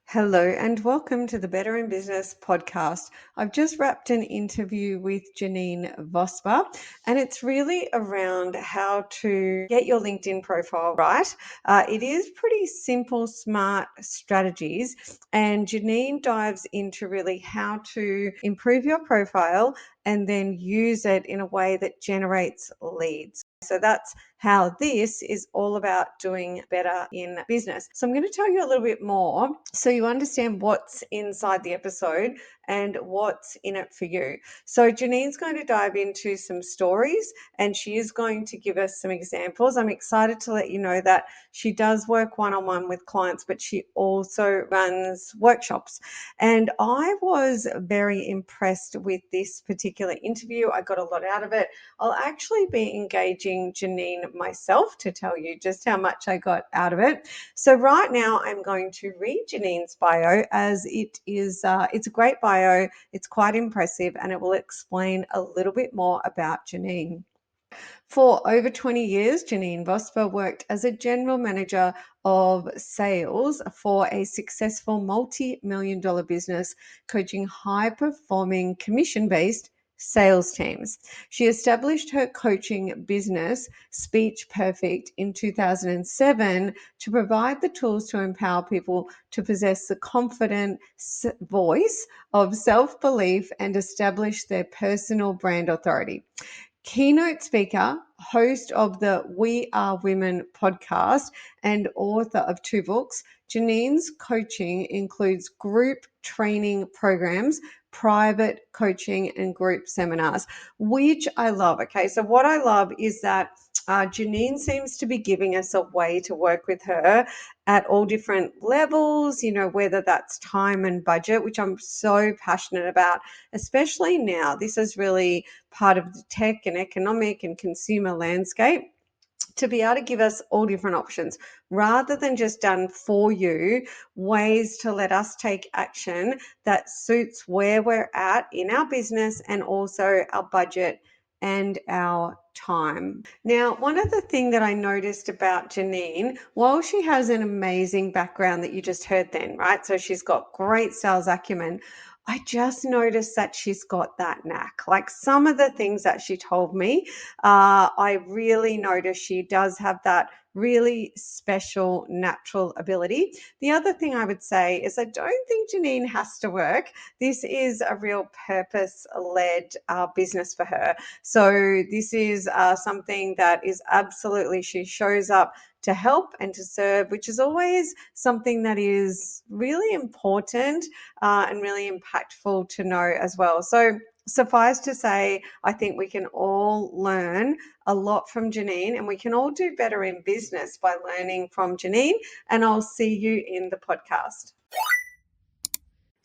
Hello and welcome to the Better in Business podcast. I've just wrapped an interview with Janine Vosper, and it's really around how to get your LinkedIn profile right. It is pretty simple, smart strategies, and Janine dives into really how to improve your profile and then use it in a way that generates leads. So that's how this is all about doing better in business. So I'm going to tell you a little bit more so you understand what's inside the episode and what's in it for you. So Janine's going to dive into some stories and she is going to give us some examples. I'm excited to let you know that she does work one-on-one with clients, but she also runs workshops. And I was very impressed with this particular interview. I got a lot out of it. I'll actually be engaging Janine myself to tell you just how much I got out of it. So right now I'm going to read Janine's bio as it's a great bio. It's quite impressive and it will explain a little bit more about Janine. For over 20 years, Janine Vosper worked as a general manager of sales for a successful multi-million dollar business, coaching high-performing commission-based sales teams. She established her coaching business, Speech Perfect, in 2007 to provide the tools to empower people to possess the confident voice of self-belief and establish their personal brand authority. Keynote speaker, host of the We Are Women podcast, and author of 2 books, Janine's coaching includes group training programs, private coaching, and group seminars, which I love. Okay, so what I love is that Janine seems to be giving us a way to work with her at all different levels, whether that's time and budget, which I'm so passionate about, especially now. This is really part of the tech and economic and consumer landscape, to be able to give us all different options rather than just done for you, ways to let us take action that suits where we're at in our business and also our budget and our time. Now, one other thing that I noticed about Janine, while she has an amazing background that you just heard then, right? So she's got great sales acumen. I just noticed that she's got that knack. Like some of the things that she told me, I really notice she does have that really special natural ability. The other thing I would say is I don't think Janine has to work. This is a real purpose-led business for her. So this is something that is absolutely, she shows up to help and to serve, which is always something that is really important and really impactful to know as well. So suffice to say, I think we can all learn a lot from Janine and we can all do better in business by learning from Janine. And I'll see you in the podcast.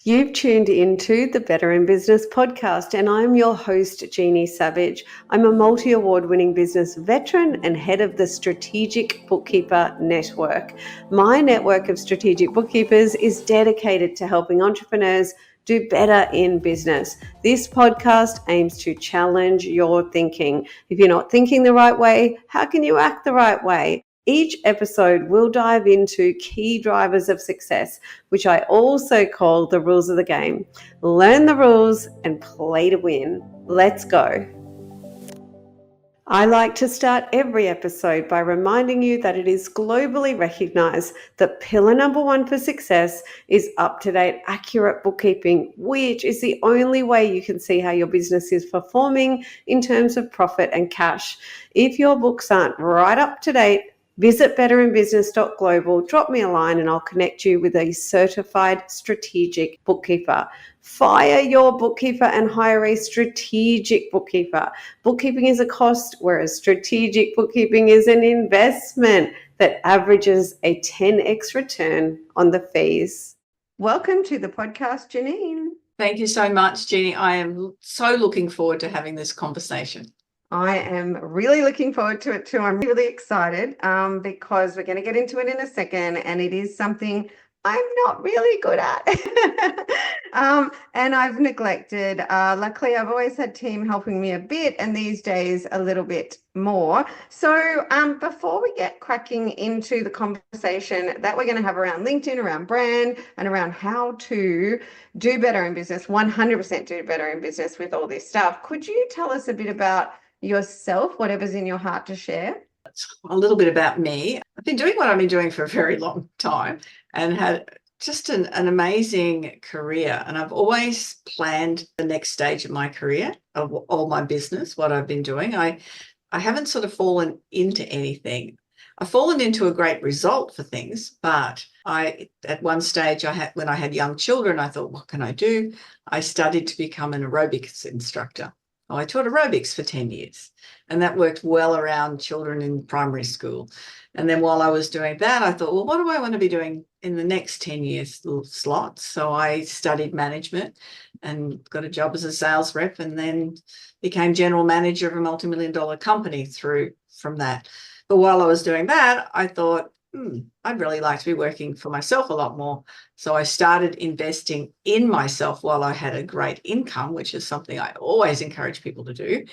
You've tuned into the Better in Business podcast, and I'm your host, Jeannie Savage. I'm a multi-award winning business veteran and head of the Strategic Bookkeeper Network. My network of strategic bookkeepers is dedicated to helping entrepreneurs do better in business. This podcast aims to challenge your thinking. If you're not thinking the right way, how can you act the right way? Each episode will dive into key drivers of success, which I also call the rules of the game. Learn the rules and play to win. Let's go. I like to start every episode by reminding you that it is globally recognized that pillar number 1 for success is up-to-date, accurate bookkeeping, which is the only way you can see how your business is performing in terms of profit and cash. If your books aren't right up to date, visit betterinbusiness.global, drop me a line and I'll connect you with a certified strategic bookkeeper. Fire your bookkeeper and hire a strategic bookkeeper. Bookkeeping is a cost, whereas strategic bookkeeping is an investment that averages a 10x return on the fees. Welcome to the podcast, Janine. Thank you so much, Jeannie. I am so looking forward to having this conversation. I am really looking forward to it too. I'm really excited because we're going to get into it in a second, and it is something I'm not really good at. And I've neglected. Luckily, I've always had team helping me a bit, and these days a little bit more. So, before we get cracking into the conversation that we're going to have around LinkedIn, around brand, and around how to do better in business, 100% do better in business with all this stuff, could you tell us a bit about yourself, whatever's in your heart to share? A little bit about me. I've been doing what I've been doing for a very long time and had just an amazing career. And I've always planned the next stage of my career, of all my business, what I've been doing. I haven't sort of fallen into anything. I've fallen into a great result for things, but at one stage when I had young children, I thought, what can I do? I studied to become an aerobics instructor. I taught aerobics for 10 years, and that worked well around children in primary school. And then while I was doing that, I thought, well, what do I want to be doing in the next 10 years slots? So I studied management and got a job as a sales rep, and then became general manager of a multi-million-dollar company from that. But while I was doing that, I thought, I'd really like to be working for myself a lot more. So I started investing in myself while I had a great income, which is something I always encourage people to do.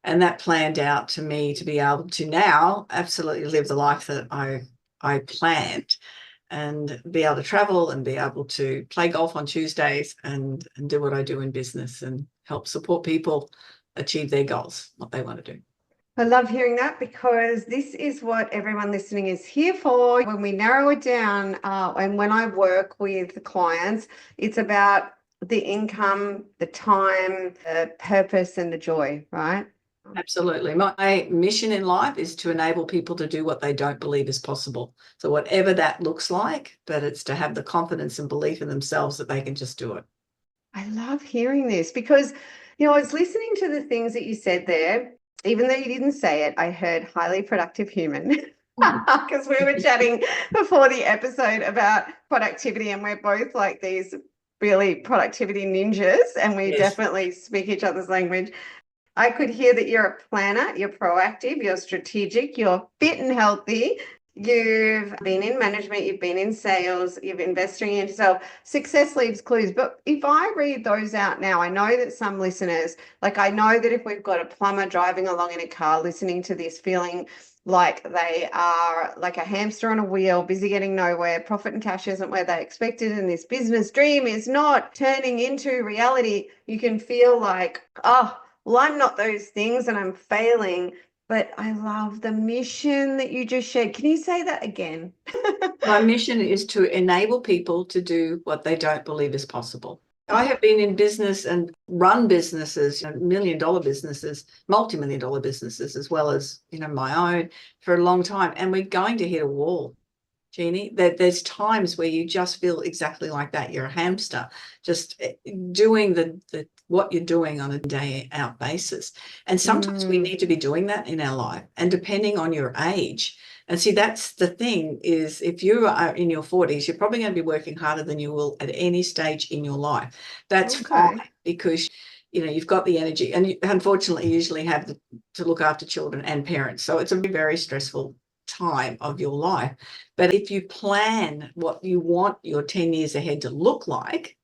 And that planned out to me to be able to now absolutely live the life that I planned, and be able to travel and be able to play golf on Tuesdays and do what I do in business and help support people achieve their goals, what they want to do. I love hearing that, because this is what everyone listening is here for. When we narrow it down, and when I work with clients, it's about the income, the time, the purpose, and the joy, right? Absolutely. My mission in life is to enable people to do what they don't believe is possible. So whatever that looks like, but it's to have the confidence and belief in themselves that they can just do it. I love hearing this, because, I was listening to the things that you said there. Even though you didn't say it, I heard highly productive human, because we were chatting before the episode about productivity, and we're both like these really productivity ninjas, and we Yes. definitely speak each other's language. I could hear that you're a planner, you're proactive, you're strategic, you're fit and healthy. You've been in management, you've been in sales, you've investing in yourself. Success leaves clues. But if I read those out now, I know that some listeners, like I know that if we've got a plumber driving along in a car listening to this, feeling like they are like a hamster on a wheel, busy getting nowhere, profit and cash isn't where they expected, and this business dream is not turning into reality, you can feel like, oh, well, I'm not those things and I'm failing. But I love the mission that you just shared. Can you say that again? My mission is to enable people to do what they don't believe is possible. I have been in business and run businesses, million-dollar businesses, multi-million-dollar businesses, as well as, my own, for a long time. And we're going to hit a wall, Jeannie. There's times where you just feel exactly like that. You're a hamster, just doing the what you're doing on a day out basis. And sometimes we need to be doing that in our life. And depending on your age, and see, that's the thing, is if you are in your 40s, you're probably going to be working harder than you will at any stage in your life. That's fine, because you've got the energy, and you unfortunately usually have to look after children and parents. So it's a very stressful time of your life. But if you plan what you want your 10 years ahead to look like,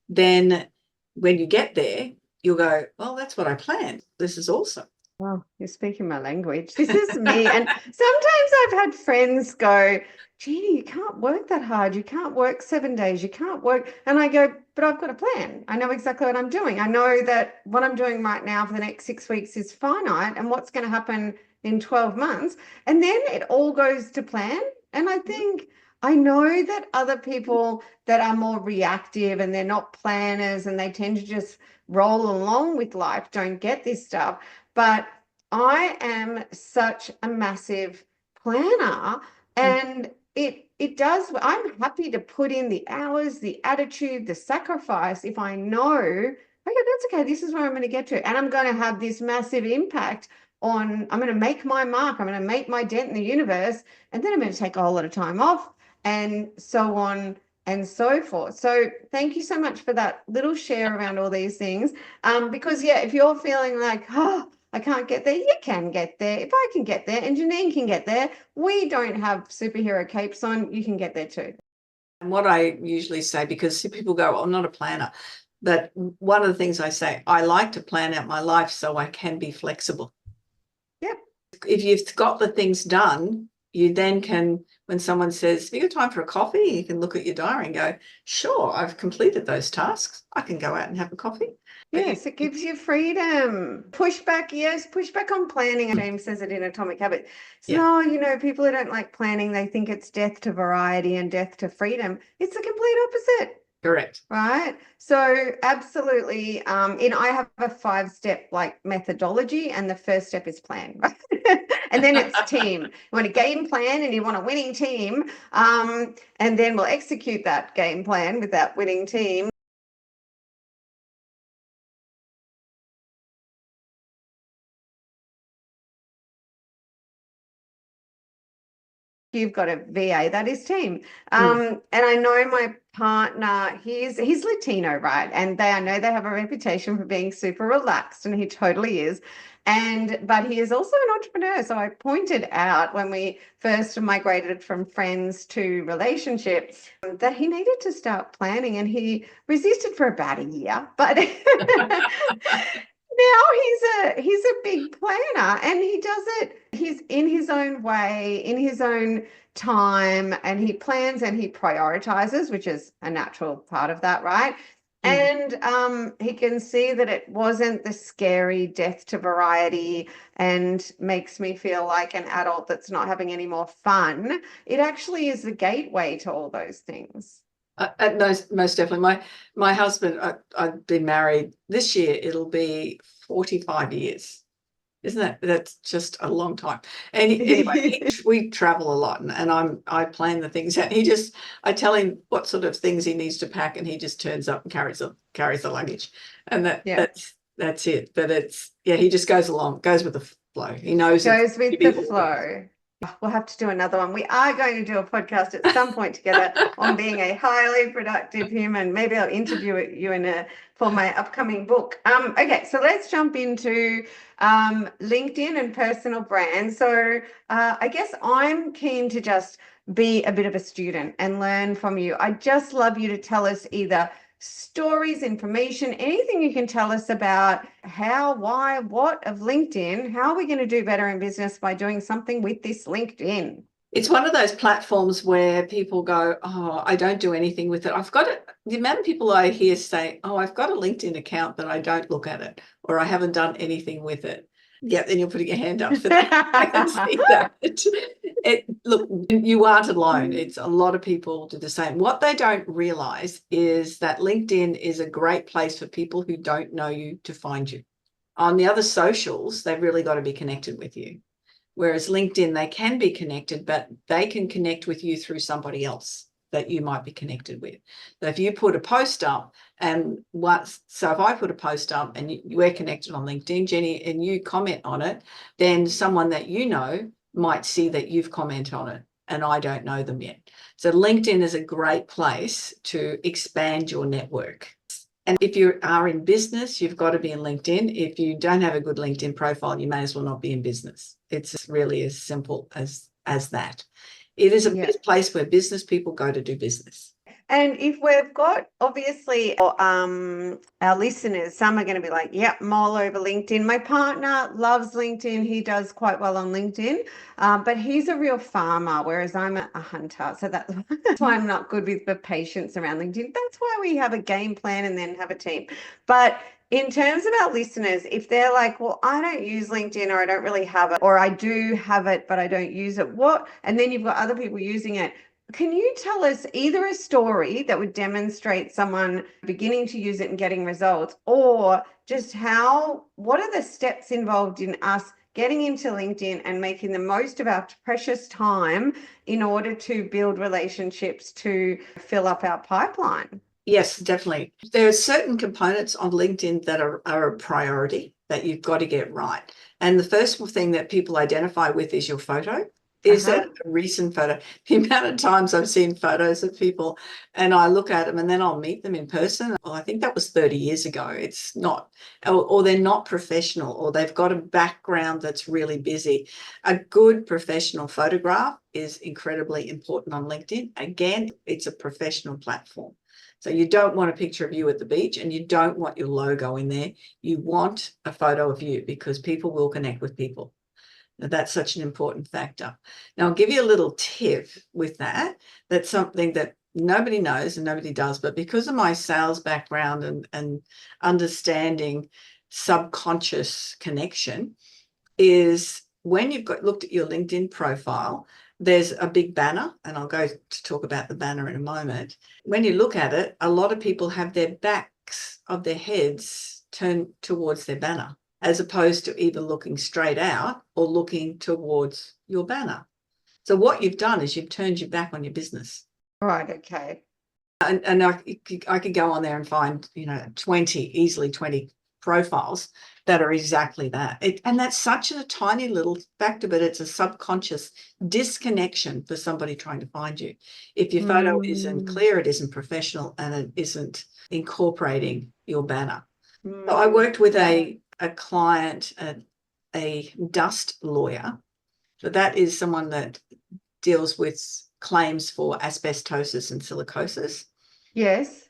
then when you get there, you'll go, well, that's what I planned. This is awesome. Well, you're speaking my language. This is me. And sometimes I've had friends go, Jeannie, you can't work that hard. You can't work 7 days. You can't work. And I go, but I've got a plan. I know exactly what I'm doing. I know that what I'm doing right now for the next 6 weeks is finite, and what's going to happen in 12 months. And then it all goes to plan. And I think I know that other people that are more reactive and they're not planners and they tend to just roll along with life don't get this stuff. But I am such a massive planner, and it does. I'm happy to put in the hours, the attitude, the sacrifice if I know, okay, that's okay, this is where I'm going to get to, and I'm going to have this massive impact on, I'm going to make my mark, I'm going to make my dent in the universe, and then I'm going to take a whole lot of time off, and so on and so forth. So thank you so much for that little share around all these things. Because yeah, if you're feeling like, oh, I can't get there, you can get there. If I can get there and Janine can get there, we don't have superhero capes on, you can get there too. And what I usually say, because people go, I'm not a planner, but one of the things I say, I like to plan out my life so I can be flexible. Yep. If you've got the things done, you then can, when someone says, have you got time for a coffee? You can look at your diary and go, sure, I've completed those tasks. I can go out and have a coffee. But Yes, it gives you freedom. Pushback, yes, pushback on planning. James says it in Atomic Habits. So, yeah, no, people who don't like planning, they think it's death to variety and death to freedom. It's the complete opposite. correct. Right. So absolutely. I have a 5-step like methodology, and the first step is plan. And then it's team. You want a game plan and you want a winning team. And then we'll execute that game plan with that winning team. You've got a VA, that is team. And I know my partner, he's Latino, right? And I know they have a reputation for being super relaxed, and he totally is. But he is also an entrepreneur. So I pointed out when we first migrated from friends to relationships that he needed to start planning, and he resisted for about a year. But now he's a big planner, and he does it. He's in his own way, in his own time, and he plans and he prioritizes, which is a natural part of that, right? And he can see that it wasn't the scary death to variety and makes me feel like an adult that's not having any more fun. It actually is the gateway to all those things. Most definitely. My husband, I've been married this year, it'll be 45 years. Isn't that's just a long time. And anyway, we travel a lot, and I plan the things out. I tell him what sort of things he needs to pack, and he just turns up and carries the luggage. And that's it. But he just goes with the flow. He knows goes with the flow. We'll have to do another one. We are going to do a podcast at some point together on being a highly productive human. Maybe I'll interview you for my upcoming book. Okay, so let's jump into LinkedIn and personal brand. So I guess I'm keen to just be a bit of a student and learn from you. I'd just love you to tell us either stories, information, anything you can tell us about how, why, what of LinkedIn. How are we going to do better in business by doing something with this LinkedIn? It's one of those platforms where people go, oh, I don't do anything with it. The amount of people I hear say, oh, I've got a LinkedIn account, but I don't look at it, or I haven't done anything with it. Yeah, then you're putting your hand up for that. I can see that. Look, you aren't alone. It's a lot of people do the same. What they don't realize is that LinkedIn is a great place for people who don't know you to find you. On the other socials, they've really got to be connected with you. Whereas LinkedIn, they can be connected, but they can connect with you through somebody else that you might be connected with. So if you put a post up, so if I put a post up and we're connected on LinkedIn, Jenny, and you comment on it, then someone that you know might see that you've commented on it, and I don't know them yet. So LinkedIn is a great place to expand your network. And if you are in business, you've got to be in LinkedIn. If you don't have a good LinkedIn profile, you may as well not be in business. It's really as simple as that. It is a place where business people go to do business. And if we've got, obviously, our listeners, some are going to be like, yep, I'm all over LinkedIn. My partner loves LinkedIn. He does quite well on LinkedIn, but he's a real farmer, whereas I'm a hunter. So that's why I'm not good with the patience around LinkedIn. That's why we have a game plan and then have a team. But in terms of our listeners, if they're like, well, I don't use LinkedIn, or I don't really have it, or I do have it, but I don't use it, and then you've got other people using it. Can you tell us either a story that would demonstrate someone beginning to use it and getting results, or just what are the steps involved in us getting into LinkedIn and making the most of our precious time in order to build relationships to fill up our pipeline? Yes, definitely. There are certain components on LinkedIn that are a priority that you've got to get right. And the first thing that people identify with is your photo. Is that a recent photo? The amount of times I've seen photos of people and I look at them and then I'll meet them in person. Well, I think that was 30 years ago. It's not, or they're not professional, or they've got a background that's really busy. A good professional photograph is incredibly important on LinkedIn. Again, it's a professional platform. So you don't want a picture of you at the beach and you don't want your logo in there. You want a photo of you because people will connect with people. That's such an important factor. Now, I'll give you a little tip with that. That's something that nobody knows and nobody does, but because of my sales background and understanding subconscious connection, is when you've looked at your LinkedIn profile, there's a big banner, and I'll go to talk about the banner in a moment. When you look at it, a lot of people have their backs of their heads turned towards their banner, as opposed to either looking straight out or looking towards your banner. So what you've done is you've turned your back on your business. Right, okay. And I could go on there and find, easily 20 profiles that are exactly that. And that's such a tiny little factor, but it's a subconscious disconnection for somebody trying to find you. If your photo isn't clear, it isn't professional, and it isn't incorporating your banner. So I worked with a client, a dust lawyer. So that is someone that deals with claims for asbestosis and silicosis. Yes.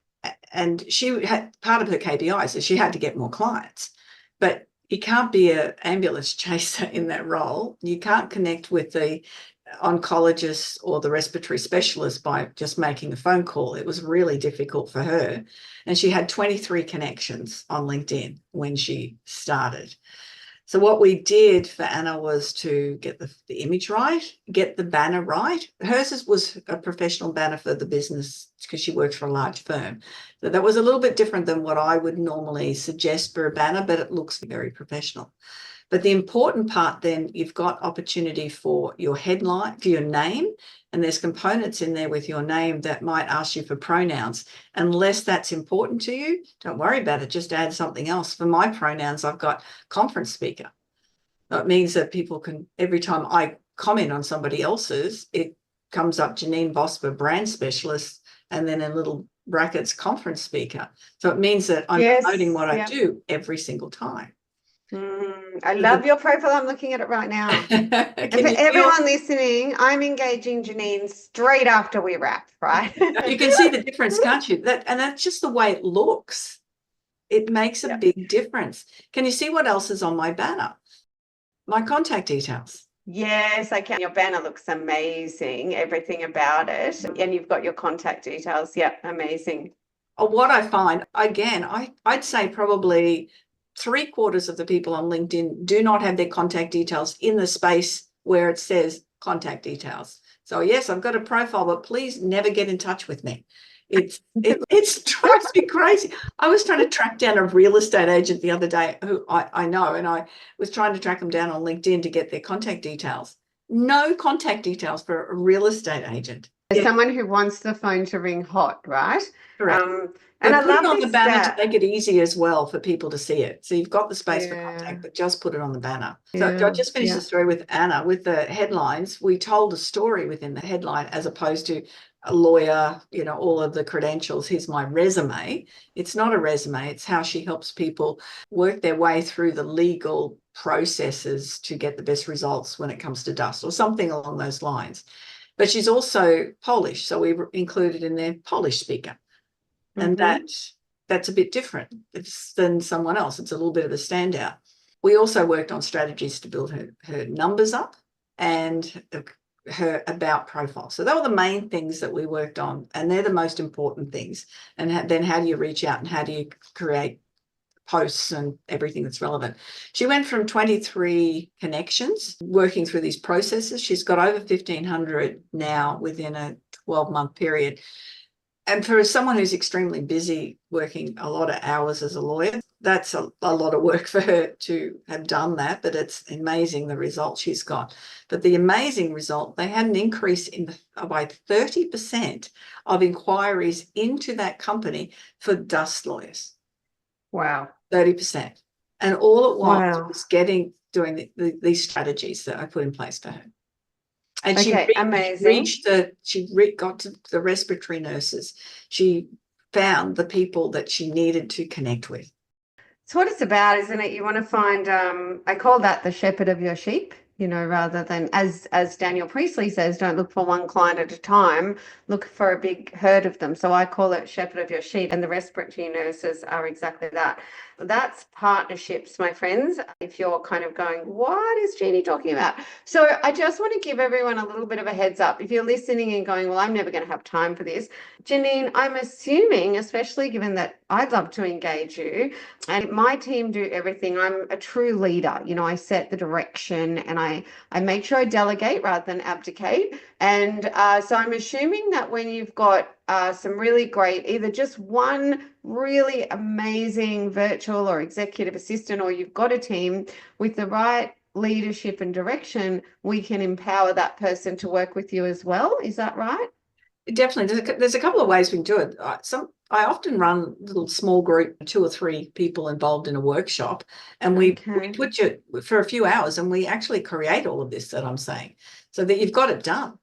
And she had part of her KPIs is she had to get more clients. But you can't be an ambulance chaser in that role. You can't connect with the oncologist or the respiratory specialist by just making a phone call. It was really difficult for her. And she had 23 connections on LinkedIn when she started. So what we did for Anna was to get the image right, get the banner right. Hers was a professional banner for the business because she works for a large firm. So that was a little bit different than what I would normally suggest for a banner, but it looks very professional. But the important part then, you've got opportunity for your headline, for your name, and there's components in there with your name that might ask you for pronouns. Unless that's important to you, don't worry about it, just add something else. For my pronouns, I've got conference speaker. That means that people can, every time I comment on somebody else's, it comes up Janine Vosper, brand specialist, and then in little brackets, conference speaker. So it means that I'm promoting what I do every single time. I love your profile. I'm looking at it right now. And for everyone listening, I'm engaging Janine straight after we wrap, right? You can see the difference, can't you? And that's just the way it looks. It makes a big difference. Can you see what else is on my banner? My contact details. Yes, I can. Your banner looks amazing, everything about it. And you've got your contact details. Yeah, amazing. What I find, again, I'd say probably 3/4 of the people on LinkedIn do not have their contact details in the space where it says contact details. So yes, I've got a profile, but please never get in touch with me. It drives me crazy. I was trying to track down a real estate agent the other day who I know, and I was trying to track them down on LinkedIn to get their contact details. No contact details for a real estate agent. Someone who wants the phone to ring hot, right? Correct. And I put it love on this the banner stat. to make it easy as well for people to see it. So you've got the space for contact, but just put it on the banner. So I just finished the story with Anna. With the headlines, we told a story within the headline as opposed to a lawyer, all of the credentials. Here's my resume. It's not a resume. It's how she helps people work their way through the legal processes to get the best results when it comes to dust or something along those lines. But she's also Polish. So we included in there Polish speaker. And that's a bit different than someone else. It's a little bit of a standout. We also worked on strategies to build her numbers up and her about profile. So they were the main things that we worked on, and they're the most important things. And then how do you reach out and how do you create posts and everything that's relevant? She went from 23 connections working through these processes. She's got over 1,500 now within a 12-month period. And for someone who's extremely busy, working a lot of hours as a lawyer, that's a lot of work for her to have done that, but it's amazing the result she's got. But the amazing result, they had an increase by 30% of inquiries into that company for dust lawyers. Wow. 30%. And all it was doing these strategies that I put in place for her. And Okay, amazing. got to the respiratory nurses. She found the people that she needed to connect with. It's what it's about, isn't it? You want to find, I call that the shepherd of your sheep, rather than, as Daniel Priestley says, don't look for one client at a time, look for a big herd of them. So I call it shepherd of your sheep, and the respiratory nurses are exactly that. That's partnerships, my friends. If you're kind of going, what is Jeannie talking about? So I just want to give everyone a little bit of a heads up. If you're listening and going, well, I'm never going to have time for this, Janine, I'm assuming, especially given that I'd love to engage you, and my team do everything. I'm a true leader. I set the direction, and I make sure I delegate rather than abdicate. And so I'm assuming that when you've got some really great, either just one really amazing virtual or executive assistant, or you've got a team with the right leadership and direction, we can empower that person to work with you as well. Is that right? Definitely. There's a couple of ways we can do it. I often run little small group, 2 or 3 people involved in a workshop, and we put you for a few hours, and we actually create all of this that I'm saying, so that you've got it done.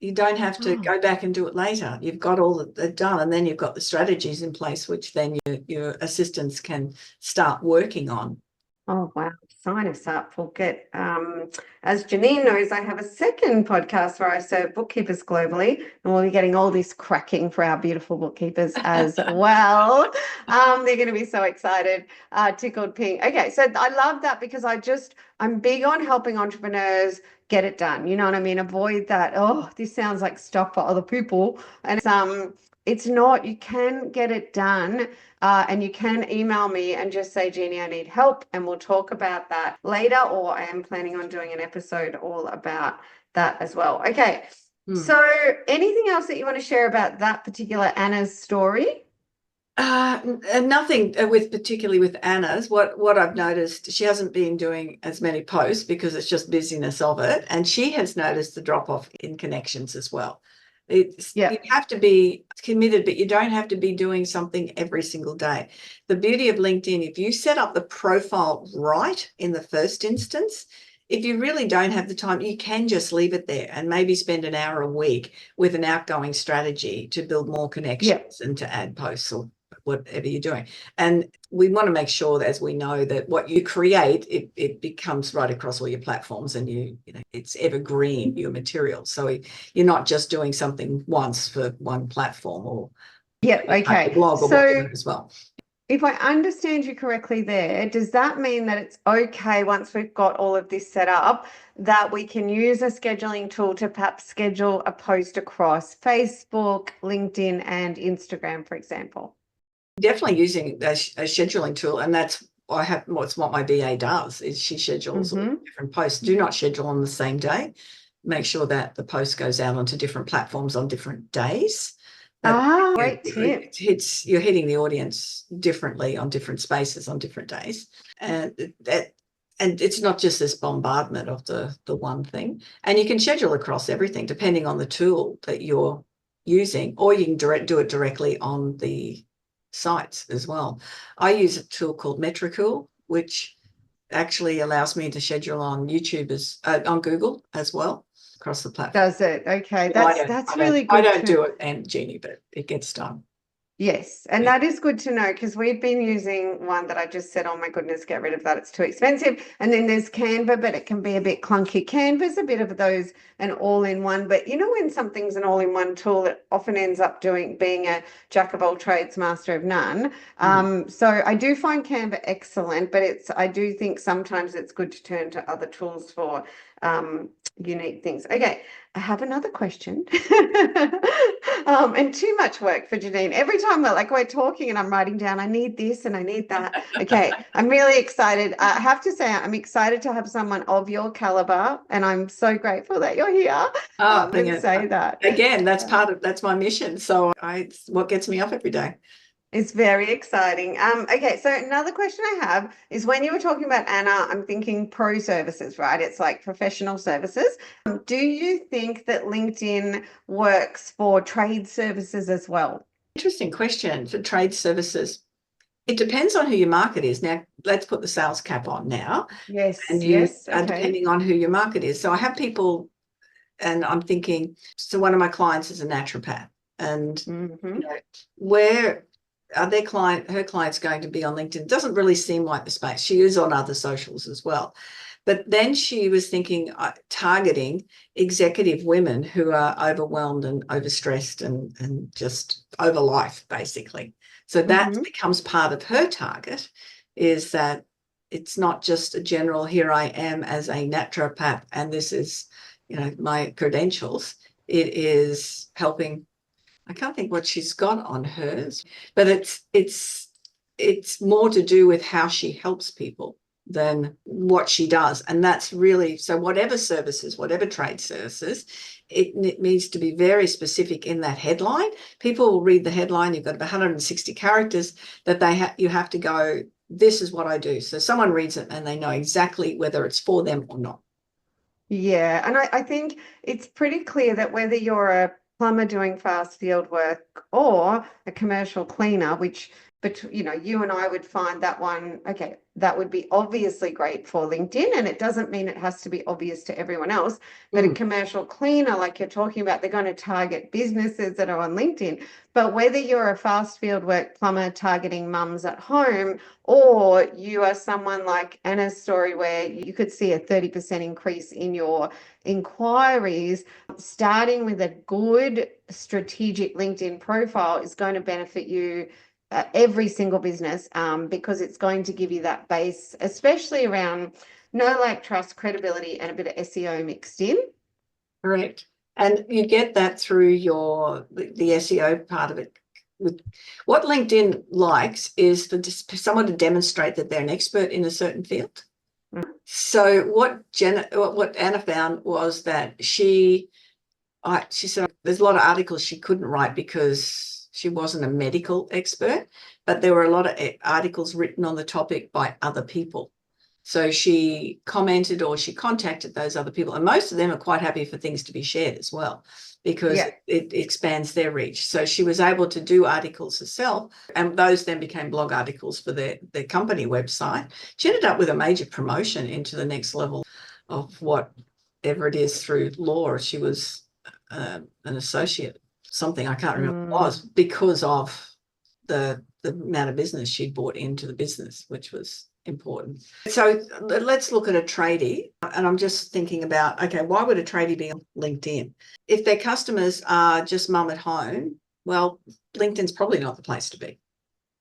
You don't have to go back and do it later. You've got all that done, and then you've got the strategies in place, which then your assistants can start working on. Oh, wow. Sign us up. We'll get, as Janine knows, I have a second podcast where I serve bookkeepers globally, and we'll be getting all this cracking for our beautiful bookkeepers as well. They're going to be so excited, tickled pink. Okay, so I love that because I'm big on helping entrepreneurs get it done. You know what I mean? Avoid that, oh, this sounds like stuff for other people. And it's not, you can get it done. And you can email me and just say, Jeannie, I need help. And we'll talk about that later, or I am planning on doing an episode all about that as well. Okay. So anything else that you want to share about that particular Anna's story? Nothing particularly with Anna's. What I've noticed, she hasn't been doing as many posts because it's just busyness of it. And she has noticed the drop off in connections as well. You have to be committed, but you don't have to be doing something every single day. The beauty of LinkedIn, if you set up the profile right in the first instance, if you really don't have the time, you can just leave it there and maybe spend an hour a week with an outgoing strategy to build more connections and to add posts or whatever you're doing. And we want to make sure that, as we know, that what you create, it becomes right across all your platforms, and it's evergreen, your material. So you're not just doing something once for one platform or blog or whatever as well. If I understand you correctly there, does that mean that it's okay, once we've got all of this set up, that we can use a scheduling tool to perhaps schedule a post across Facebook, LinkedIn, and Instagram, for example? Definitely using a scheduling tool, and that's what my BA does, is she schedules all different posts. Do not schedule on the same day. Make sure that the post goes out onto different platforms on different days. Great tip. You're hitting the audience differently on different spaces on different days, and it's not just this bombardment of the one thing. And you can schedule across everything depending on the tool that you're using, or you can do it directly on the sites as well. I use a tool called Metricool, which actually allows me to schedule on YouTube on Google as well, across the platform. Does it? Okay, that's really good. I don't do it, and Jeannie, but it gets done. Yes, and that is good to know, because we've been using one that I just said, oh my goodness, get rid of that, it's too expensive. And then there's Canva, but it can be a bit clunky. Canva's a bit of those an all-in-one, but when something's an all-in-one tool, it often ends up being a jack of all trades, master of none. So I do find Canva excellent, but I do think sometimes it's good to turn to other tools for unique things. Okay, I have another question. And too much work for Janine. Every time we're talking and I'm writing down, I need this and I need that. Okay, I'm really excited. I have to say, I'm excited to have someone of your caliber, and I'm so grateful that you're here. Say that. Again, that's my mission. So it's what gets me up every day. It's very exciting. Okay, so another question I have is, when you were talking about Anna, I'm thinking pro services, right? It's like professional services. Do you think that LinkedIn works for trade services as well? Interesting question. For trade services, it depends on who your market is. Now, let's put the sales cap on now. Yes, and yes. Depending on who your market is. So I have people And I'm thinking, so one of my clients is a naturopath, and Mm-hmm. you know, where are her clients going to be on LinkedIn? It doesn't really seem like the space. She is on other socials as well. But then she was thinking targeting executive women who are overwhelmed and overstressed and just over life, basically. So that Mm-hmm. becomes part of her target, is that it's not just a general, here I am as a naturopath and this is, my credentials. It is helping. I can't think what she's got on hers, but it's more to do with how she helps people than what she does. And that's really, so whatever services, whatever trade services, it needs to be very specific in that headline. People will read the headline, you've got about 160 characters that you have to go, this is what I do. So someone reads it and they know exactly whether it's for them or not. Yeah, and I think it's pretty clear that whether you're a plumber doing fast field work or a commercial cleaner, but you and I would find that one, okay, that would be obviously great for LinkedIn, and it doesn't mean it has to be obvious to everyone else. But a commercial cleaner, like you're talking about, they're going to target businesses that are on LinkedIn. But whether you're a fast field work plumber targeting mums at home, or you are someone like Anna's story where you could see a 30% increase in your inquiries, starting with a good strategic LinkedIn profile is going to benefit you, every single business, because it's going to give you that base, especially around know, like, trust, credibility, and a bit of SEO mixed in. Correct. And you get that through the SEO part of it. What LinkedIn likes is for someone to demonstrate that they're an expert in a certain field. Mm. So what Anna found was that she said there's a lot of articles she couldn't write because she wasn't a medical expert, but there were a lot of articles written on the topic by other people. So she commented or she contacted those other people, and most of them are quite happy for things to be shared as well, because Yeah. it expands their reach. So she was able to do articles herself, and those then became blog articles for their company website. She ended up with a major promotion into the next level of whatever it is through law. She was an associate, something I can't remember what it was, because of the amount of business she brought into the business, which was important. So let's look at a tradie, and I'm just thinking about, okay, why would a tradie be on LinkedIn? If their customers are just mum at home, well, LinkedIn's probably not the place to be.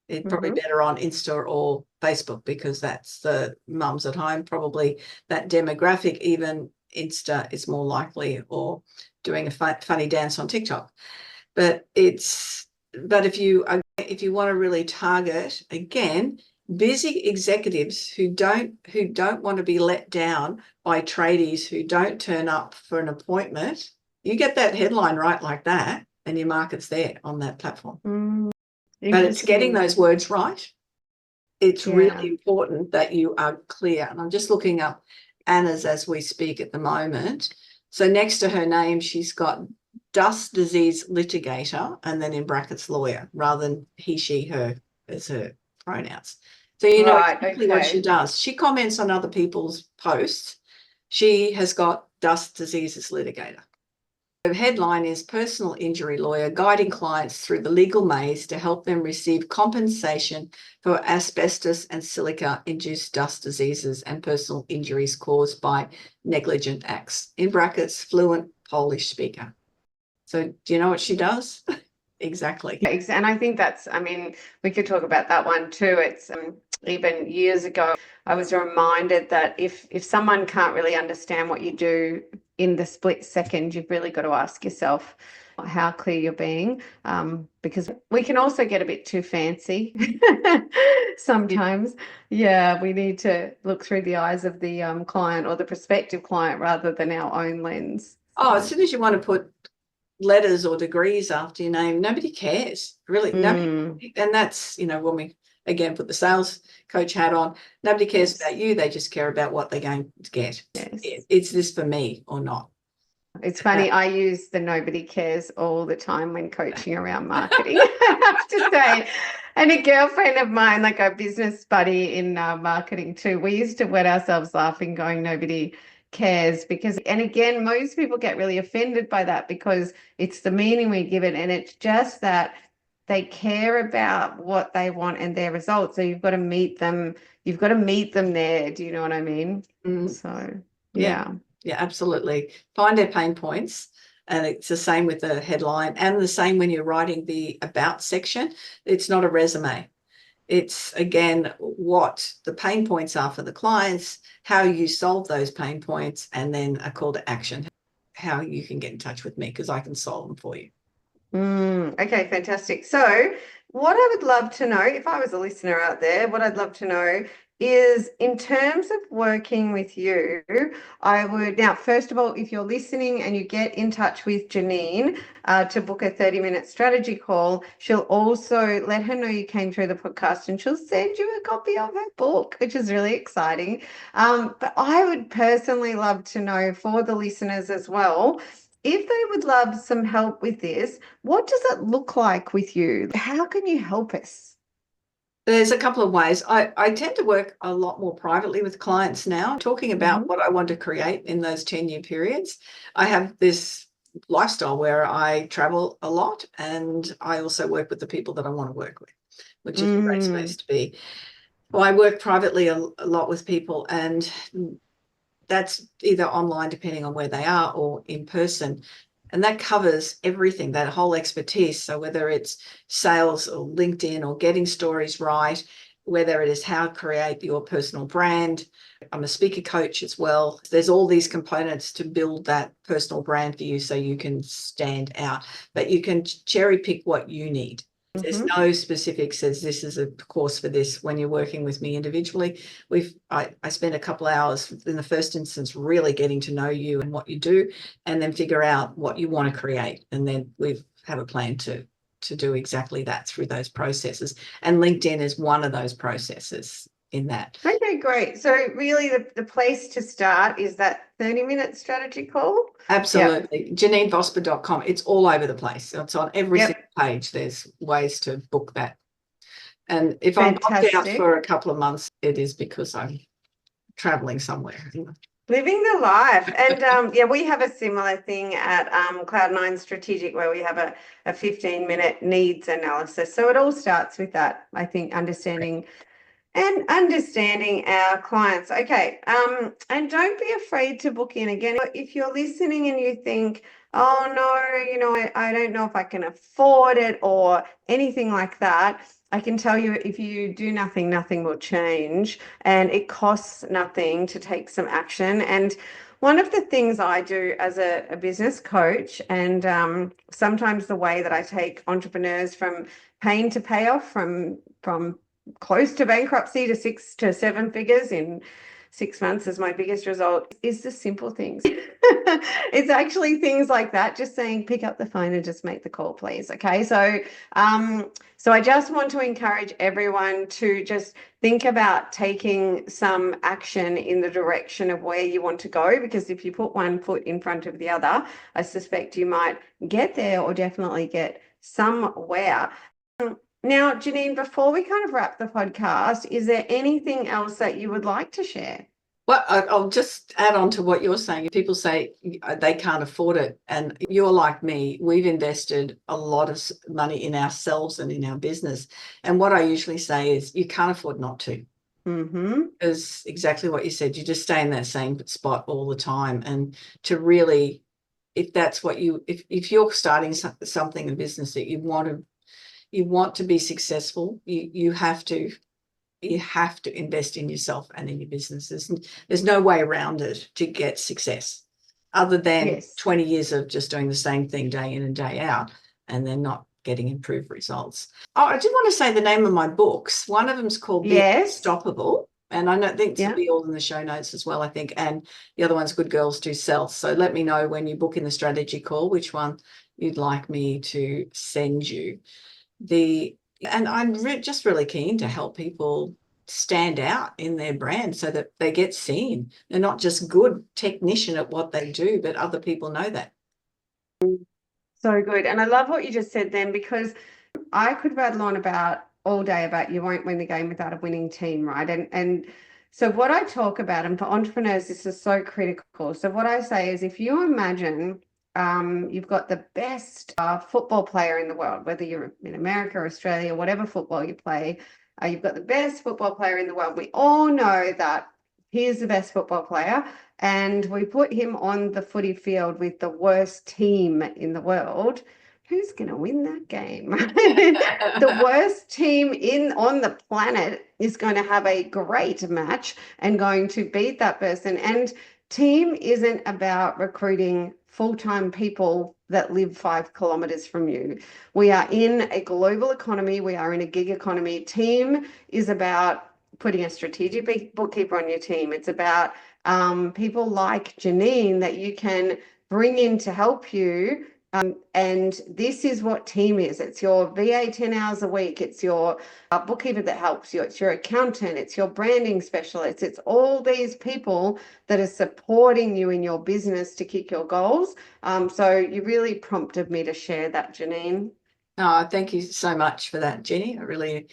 It's probably better on Insta or Facebook, because that's the mums at home, probably that demographic. Even Insta is more likely, or doing a funny dance on TikTok. But if you want to really target, again, busy executives who don't want to be let down by tradies who don't turn up for an appointment, you get that headline right like that, and your market's there on that platform. But it's getting those words right. It's really important that you are clear. And I'm just looking up Anna's as we speak at the moment. So next to her name, she's got dust disease litigator, and then in brackets lawyer, rather than he, she, her as her pronouns. So you know exactly what she does. She comments on other people's posts. She has got dust diseases litigator. The headline is Personal Injury Lawyer Guiding Clients Through the Legal Maze to Help Them Receive Compensation for Asbestos and Silica-Induced Dust Diseases and Personal Injuries Caused by Negligent Acts, in brackets, fluent Polish speaker. So do you know what she does? Exactly. And I think we could talk about that one too. It's even years ago, I was reminded that if someone can't really understand what you do in the split second, you've really got to ask yourself how clear you're being, because we can also get a bit too fancy sometimes. Yeah, we need to look through the eyes of the client or the prospective client rather than our own lens. Oh, as soon as you want to put letters or degrees after your name, nobody cares, really. Nobody, and that's, when we again put the sales coach hat on, nobody cares about you. They just care about what they're going to get. Is this for me or not? It's funny, I use the nobody cares all the time when coaching around marketing, I have to say. And a girlfriend of mine, like a business buddy in marketing too, we used to wet ourselves laughing, going, nobody cares, because, and again, most people get really offended by that because it's the meaning we give it, and it's just that they care about what they want and their results. So you've got to meet them. You've got to meet them there. Do you know what I mean? So, yeah, absolutely. Find their pain points. And it's the same with the headline, and the same when you're writing the about section. It's not a resume. It's, again, what the pain points are for the clients, how you solve those pain points, and then a call to action, how you can get in touch with me because I can solve them for you. Okay, fantastic. So, what I would love to know, if I was a listener out there, what I'd love to know is, in terms of working with you, I would now, first of all, if you're listening and you get in touch with Janine to book a 30-minute strategy call, she'll also let her know you came through the podcast, and she'll send you a copy of her book, which is really exciting. But I would personally love to know, for the listeners as well, if they would love some help with this, what does it look like with you? How can you help us? There's a couple of ways. I tend to work a lot more privately with clients now, talking about what I want to create in those 10-year periods. I have this lifestyle where I travel a lot, and I also work with the people that I want to work with, which is a great space to be. Well, I work privately a lot with people, and that's either online, depending on where they are, or in person. And that covers everything, that whole expertise. So whether it's sales or LinkedIn or getting stories right, whether it is how to create your personal brand. I'm a speaker coach as well. There's all these components to build that personal brand for you so you can stand out, but you can cherry pick what you need. There's no specific says this is a course for this. When you're working with me individually, I spend a couple hours in the first instance really getting to know you and what you do, and then figure out what you want to create, and then we have a plan to do exactly that through those processes. And LinkedIn is one of those processes in that. Okay, great. So really the place to start is that 30-minute strategy call? Absolutely. Yep. JanineVosper.com. It's all over the place. It's on every single page. There's ways to book that. And if I'm booked out for a couple of months, it is because I'm traveling somewhere. Living the life. And we have a similar thing at Cloud9 Strategic, where we have a 15-minute needs analysis. So it all starts with that, I think, understanding our clients. Okay. And don't be afraid to book in. Again, if you're listening and you think, oh no, I don't know if I can afford it or anything like that, I can tell you, if you do nothing, nothing will change, and it costs nothing to take some action. And one of the things I do as a business coach, and sometimes the way that I take entrepreneurs from pain to payoff, from close to bankruptcy to 6 to 7 figures in 6 months is my biggest result, is the simple things. It's actually things like that, just saying, pick up the phone and just make the call, please. Okay. So I just want to encourage everyone to just think about taking some action in the direction of where you want to go, because if you put one foot in front of the other, I suspect you might get there, or definitely get somewhere. Now, Janine, before we kind of wrap the podcast, is there anything else that you would like to share? Well, I'll just add on to what you're saying. People say they can't afford it. And you're like me. We've invested a lot of money in ourselves and in our business. And what I usually say is you can't afford not to. Because exactly what you said, you just stay in that same spot all the time. And to really, if that's what if you're starting something, a business that you want to be successful, you have to invest in yourself and in your businesses. There's no way around it to get success, other than 20 years of just doing the same thing day in and day out, and then not getting improved results. Oh, I did want to say the name of my books. One of them's called Be Unstoppable, and I think it'll be all in the show notes as well, I think. And the other one's Good Girls Do Sell. So let me know when you book in the strategy call which one you'd like me to send you. And I'm just really keen to help people stand out in their brand so that they get seen. They're not just good technician at what they do, but other people know that. So good. And I love what you just said then, because I could rattle on about all day about you won't win the game without a winning team, right? And So what I talk about, and for entrepreneurs, this is so critical. So what I say is, if you imagine you've got the best football player in the world, whether you're in America or Australia, whatever football you play, you've got the best football player in the world. We all know that he's the best football player, and we put him on the footy field with the worst team in the world. Who's going to win that game? The worst team on the planet is going to have a great match and going to beat that person. And team isn't about recruiting full-time people that live 5 kilometers from you. We are in a global economy. We are in a gig economy. Team is about putting a strategic bookkeeper on your team. It's about people like Janine that you can bring in to help you. And this is what team is. It's your VA 10 hours a week. It's your bookkeeper that helps you. It's your accountant. It's your branding specialist. It's all these people that are supporting you in your business to kick your goals. So you really prompted me to share that, Janine. Oh, thank you so much for that, Jenny. I really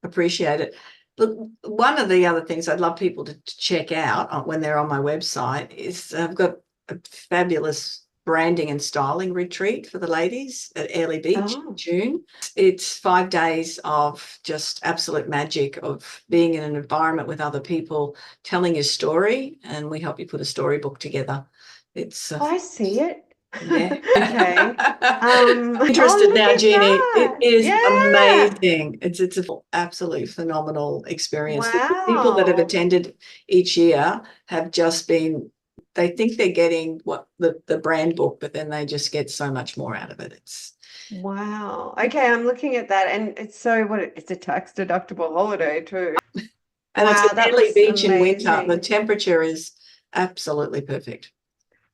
appreciate it. Look, one of the other things I'd love people to check out when they're on my website is I've got a fabulous branding and styling retreat for the ladies at Airlie Beach in June. It's 5 days of just absolute magic of being in an environment with other people, telling your story, and we help you put a storybook together. It's I see it. Yeah. Okay. Interested now, Jeannie. It is Yeah. amazing. It's an absolutely phenomenal experience. Wow. The people that have attended each year have just been, they think they're getting what the brand book, but then they just get so much more out of it. It's wow. Okay, I'm looking at that, and it's a tax deductible holiday too. And wow, it's at that Airlie looks Beach in winter. amazing. The temperature is absolutely perfect.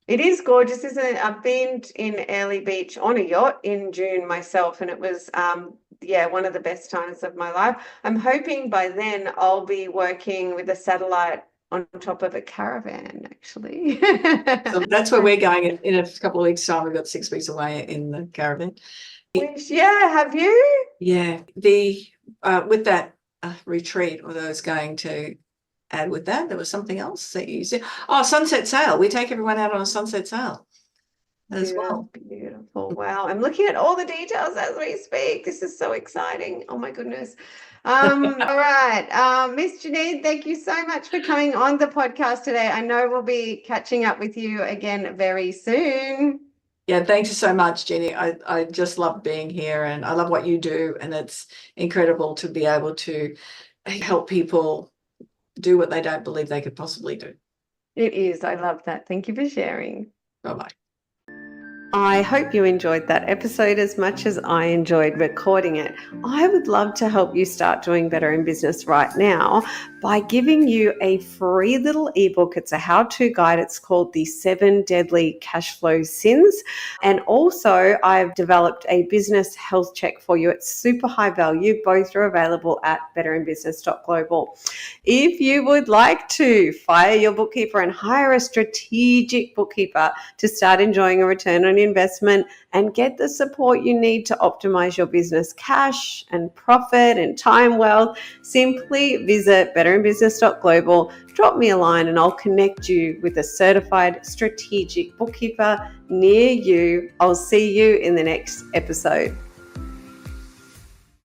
It is gorgeous, isn't it? I've been in Airlie Beach on a yacht in June myself, and it was one of the best times of my life. I'm hoping by then I'll be working with a satellite on top of a caravan, actually. So that's where we're going in a couple of weeks' time. We've got 6 weeks away in the caravan. Yeah, have you? Yeah, with that retreat, or I was going to add with that, there was something else that you said. Oh, sunset sail. We take everyone out on a sunset sail as well. Beautiful. Wow. I'm looking at all the details as we speak. This is so exciting. Oh my goodness. All right. Miss Janine, thank you so much for coming on the podcast today. I know we'll be catching up with you again very soon. Yeah, thanks so much, Jenny. I just love being here, and I love what you do, and it's incredible to be able to help people do what they don't believe they could possibly do. It is. I love that. Thank you for sharing. Bye-bye. I hope you enjoyed that episode as much as I enjoyed recording it. I would love to help you start doing better in business right now by giving you a free little ebook. It's a how-to guide. It's called The 7 Deadly Cash Flow Sins. And also I've developed a business health check for you. It's super high value. Both are available at betterinbusiness.global. If you would like to fire your bookkeeper and hire a strategic bookkeeper to start enjoying a return on investment and get the support you need to optimize your business cash and profit and time wealth, simply visit betterinbusiness.global, drop me a line, and I'll connect you with a certified strategic bookkeeper near you. I'll see you in the next episode.